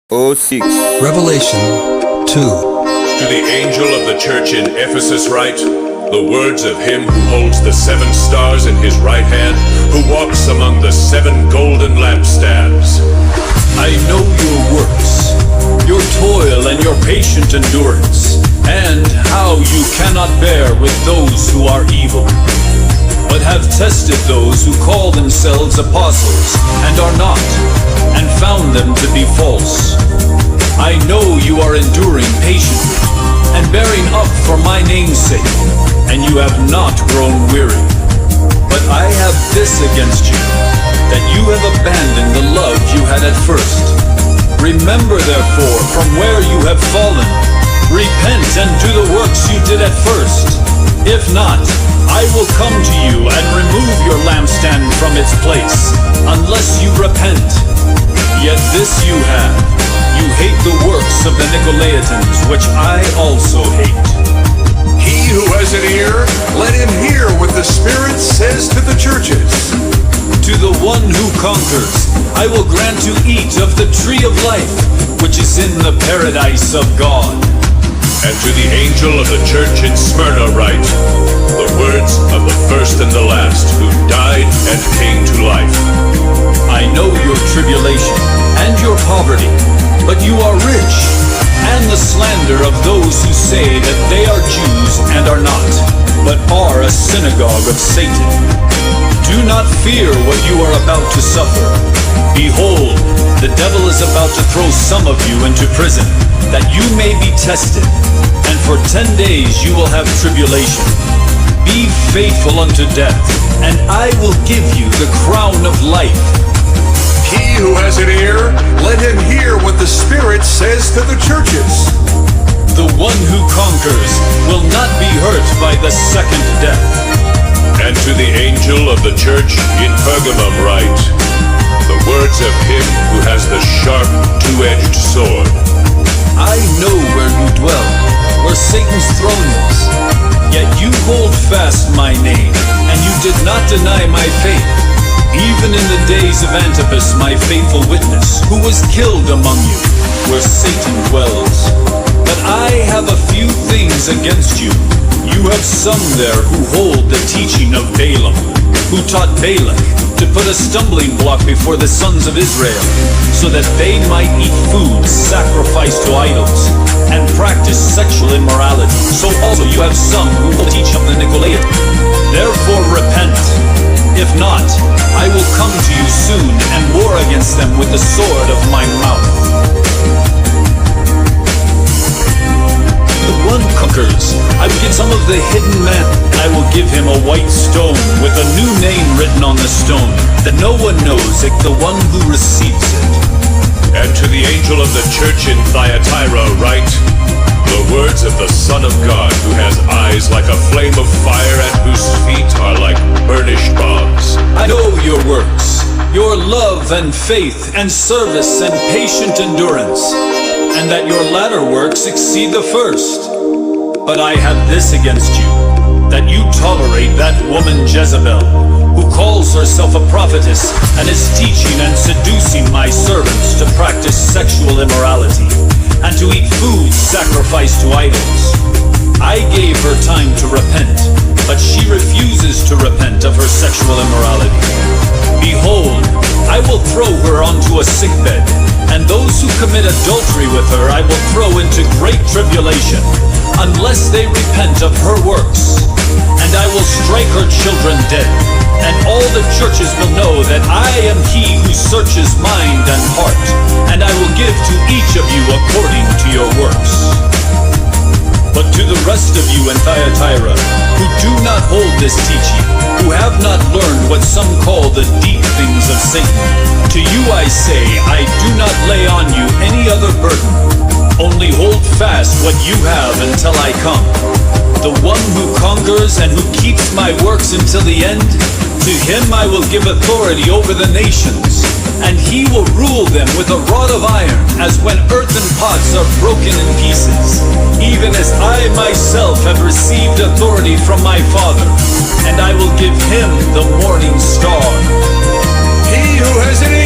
06. Revelation 2. To the angel of the church in Ephesus write, the words of him who holds the 7 stars in his right hand, who walks among the 7 golden lampstands. I know your works, your toil and your patient endurance, and how you cannot bear with those who are evil, but have tested those who call themselves apostles and are not, and found them to be false. I know you are enduring patiently and bearing up for my name's sake, and you have not grown weary. But I have this against you, that you have abandoned the love you had at first. Remember therefore from where you have fallen, repent and do the works you did at first. If not, I will come to you and remove your lampstand from its place, unless you repent. Yet this you have, you hate the works of the Nicolaitans, which I also hate. He who has an ear, let him hear what the Spirit says to the churches. To the one who conquers, I will grant to eat of the tree of life, which is in the paradise of God. And to the angel of the church in Smyrna write, the words of the first and the last, who died and came to life. I know your tribulation and your poverty, but you are rich, and the slander of those who say that they are Jews and are not, but are a synagogue of Satan. Do not fear what you are about to suffer. Behold, the devil is about to throw some of you into prison, that you may be tested, and for 10 days you will have tribulation. Be faithful unto death, and I will give you the crown of life. He who has an ear, let him hear what the Spirit says to the churches. The one who conquers will not be hurt by the second death. And to the angel of the church in Pergamum write, the words of him who has the sharp, two-edged sword. I know where you dwell, where Satan's throne is. Yet you hold fast my name, and you did not deny my faith, even in the days of Antipas, my faithful witness, who was killed among you, where Satan dwells. But I have a few things against you. You have some there who hold the teaching of Balaam, who taught Balak to put a stumbling block before the sons of Israel, so that they might eat food sacrificed to idols, and practice sexual immorality. So also you have some who will teach of the Nicolaitans. Therefore repent. If not, I will come to you soon and war against them with the sword of my mouth. The one conquers, I will get some of the hidden man, and I will give him a white stone with a new name written on the stone, that no one knows except the one who receives it. And to the angel of the church in Thyatira write, the words of the Son of God, who has eyes like a flame of fire and whose feet are like burnished bronze. I know your works, your love and faith and service and patient endurance, and that your latter works exceed the first. But I have this against you, that you tolerate that woman Jezebel, who calls herself a prophetess and is teaching and seducing my servants to practice sexual immorality, and to eat food sacrificed to idols. I gave her time to repent, but she refuses to repent of her sexual immorality. Behold, I will throw her onto a sickbed, and those who commit adultery with her I will throw into great tribulation, unless they repent of her works. And I will strike her children dead, and all the churches will know that I am he who searches mind and heart, and I will give to each of you according to your works. But to the rest of you in Thyatira, who do not hold this teaching, who have not learned what some call the deep things of Satan, to you I say, I do not lay on you any other burden, only hold fast what you have until I come. The one who conquers and who keeps my works until the end, to him I will give authority over the nations, and he will rule them with a rod of iron, as when earthen pots are broken in pieces, even as I myself have received authority from my Father, and I will give him the morning star. He who has an